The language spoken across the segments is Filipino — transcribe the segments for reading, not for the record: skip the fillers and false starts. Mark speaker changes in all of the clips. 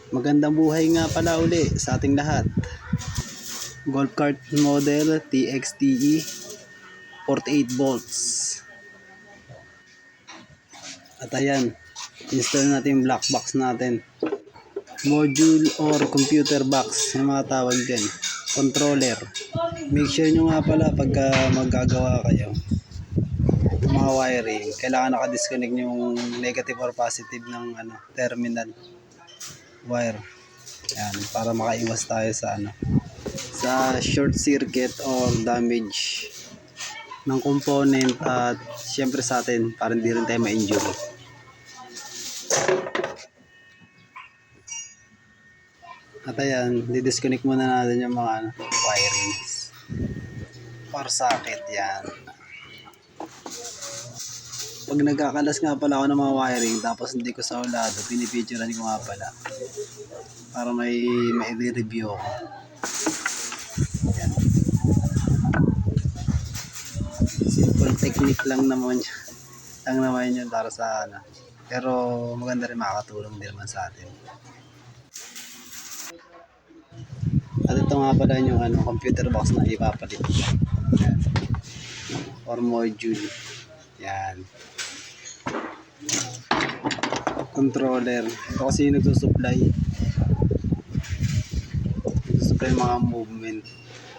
Speaker 1: Magandang buhay nga pala uli sa ating lahat. Golf cart model TXTE 48 volts. At ayan, install natin yung black box natin. Module or computer box, yung mga tawag din. Controller. Make sure nyo nga pala pagka maggagawa kayo mga wiring, kailangan naka-disconnect yung negative or positive ng terminal wire. Yan, para makaiwas tayo sa short circuit or damage ng component at syempre sa atin para hindi rin tayo ma-injure. At ayan, di-disconnect muna natin yung mga wirings or socket. Yan. Pag nagkakalas nga pala ako ng mga wiring tapos hindi ko sa ulado, pinipicturean ko nga pala para may review ako. Yan. Simple technique lang naman yun para sa pero maganda rin, makakatulong din naman sa atin. At ito nga pala yung computer box na ipapalit. Yan. Or module. Yan. Controller. Ito kasi yung nagsusupply mga movement.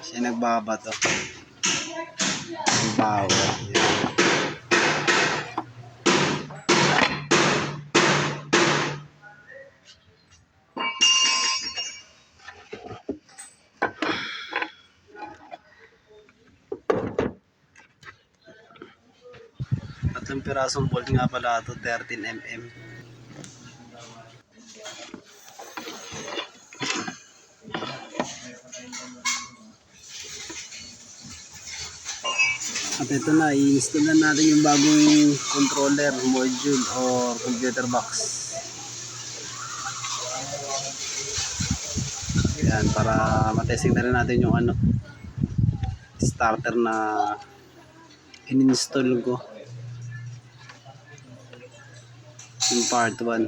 Speaker 1: Siya nagbabato. Nagbawa. Yan. Tatlong pirasong bolt nga pala ito, 13mm. At ito na, i-install na natin yung bagong controller, module, or computer box. Yan, para matesting na rin natin yung starter na in-install ko. Yung part 1.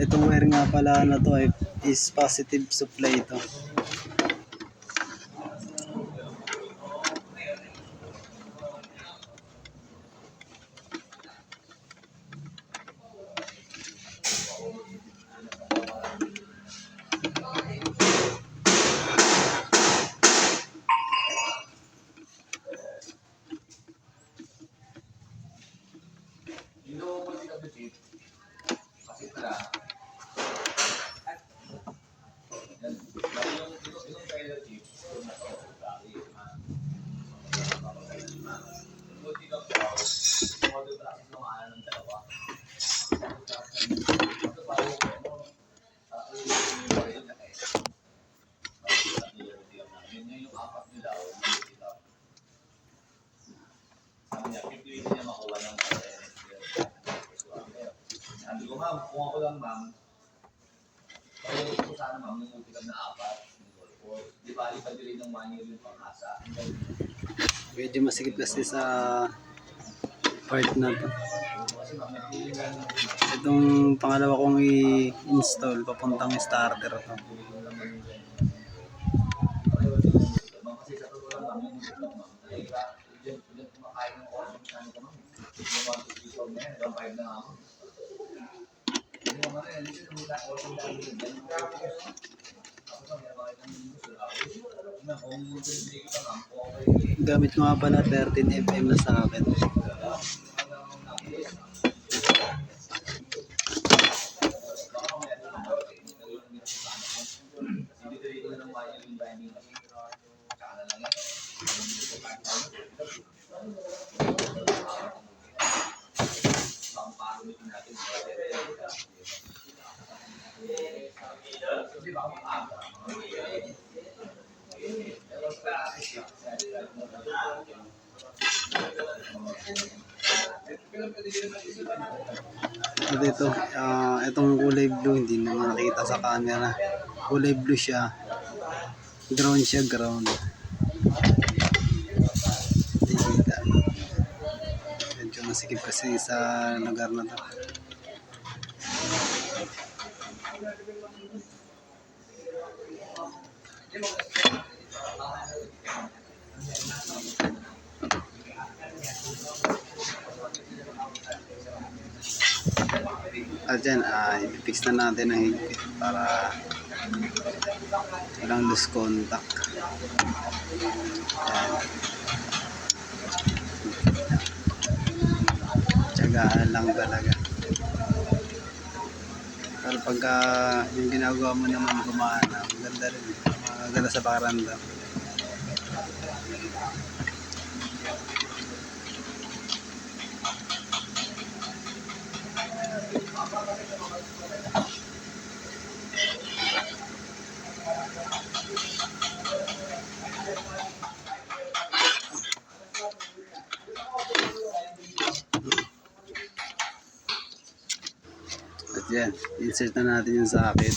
Speaker 1: Itong wire nga pala na to is positive supply ito.
Speaker 2: Sabi ko, ma'am, kung ako lang, ma'am, pagkakot ko sana, ma'am, yung multi-cam na 4. Di ba, ipadili ng 1 year yung pangkasa.
Speaker 1: Medyo masikip kasi sa part na to. Itong pangalawa kong i-install papuntang starter to.
Speaker 2: Kasi sa totoo lang, ma'am, yung multi-cam, ma'am, diyan kumakain ng oras, yung ma'am, yung 1 to 3 na yan, hanggang 5 na nga, ma'am.
Speaker 1: Gamit ko nga pala 13mm na socket. At ito, itong kulay blue, hindi naman nakita sa camera. Kulay blue siya. Ground siya, ground. Hindi kita. Medyo masikip kasi sa lugar na to. At dyan, i-fix na natin ang higpit para walang loose contact. Ayan. Tiyagaan lang talaga. Pero pagka yung ginagawa mo naman gumana, maganda rin. Maganda sa pakiramdam. At yan, insert na natin yung socket.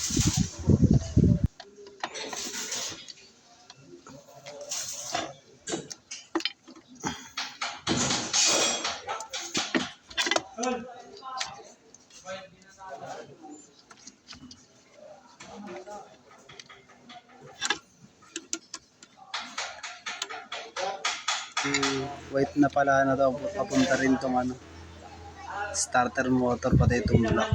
Speaker 1: White na pala na to, papunta rin tong starter motor pati itong block.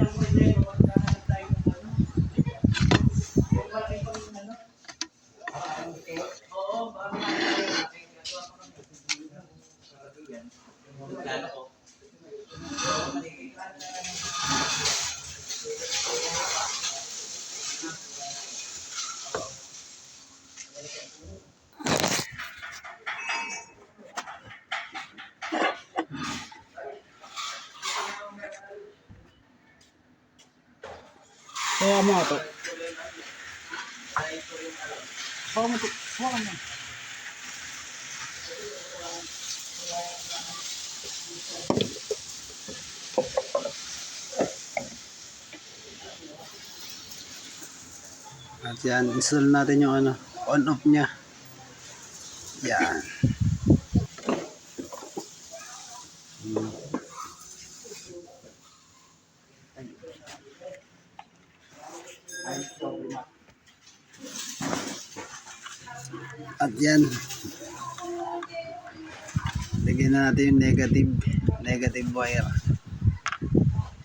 Speaker 3: Kaya mo ito. Baka mo ito. Baka mo.
Speaker 1: At yan, install natin yung on-off niya. Yan. At yan, lagyan na natin yung negative wire.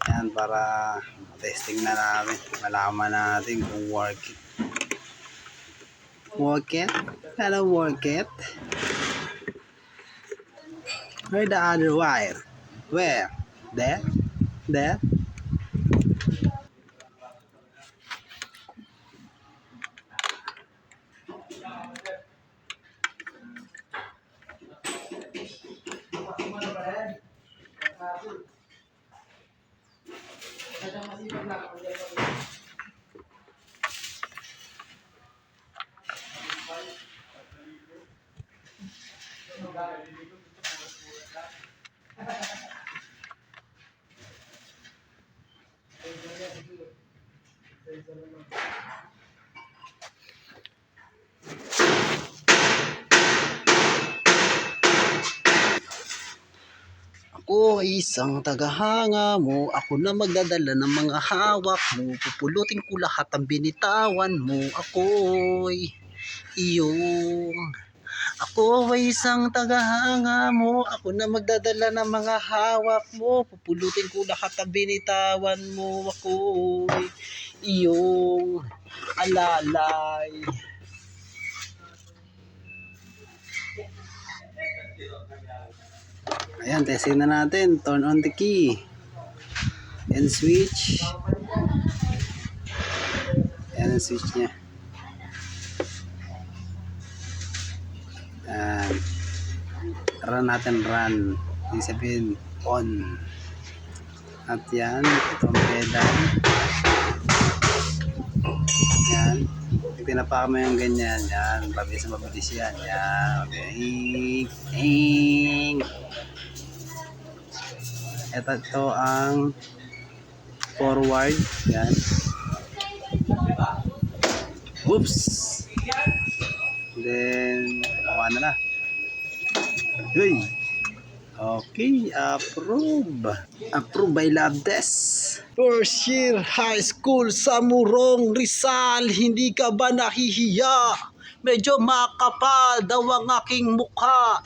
Speaker 1: Yan, para testing na namin, malaman natin kung work it. Hello, work it. Where the other wire? Where? There? Ako isang tagahanga mo, ako na magdadala ng mga hawak mo, pupulutin ko lahat ang binitawan mo, ako'y iyong. Ako ay isang tagahanga mo, ako na magdadala ng mga hawak mo, pupulutin ko lahat ang binitawan mo, ako'y iyong alalay. Ayan, testing na natin. Turn on the key. And switch. Ayan ang switch niya. Ayan. Run natin, run. Ibig sabihin, on. At yan, itong pedal. Yan. Pag tinapakan mo yung ganyan, yan. Mabilis yan. Yan. Okay. Ito ang forward. Yan. Oops! Then, ano na. Uy! Okay, approve. Approve by Labdes. First year high school sa Murong Rizal, hindi ka ba nahihiya? Medyo makapal daw ang aking mukha.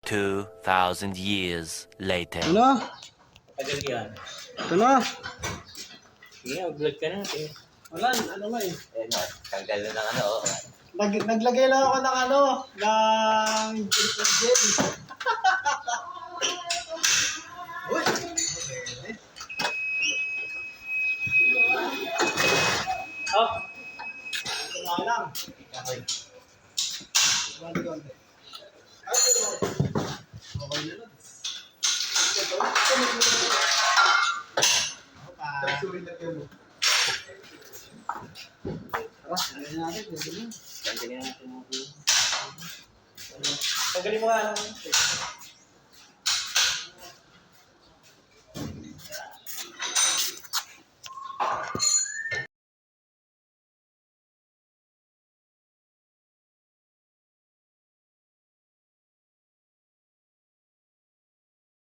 Speaker 4: 2,000 years later.
Speaker 1: Ano?
Speaker 3: Tagal yan.
Speaker 1: Ito na?
Speaker 3: Sige, vlog ka natin.
Speaker 1: Wala, ano ba eh.
Speaker 2: Eh, no, tanggal na ng ano, oh.
Speaker 1: Naglagay lang ako ng ano, ng gel. Uy!
Speaker 3: Oh,
Speaker 1: Kumain lang. Okay. Konti-konti. Okay na lang. Lagyan natin, lagyan natin.
Speaker 3: tanggalin mo nga.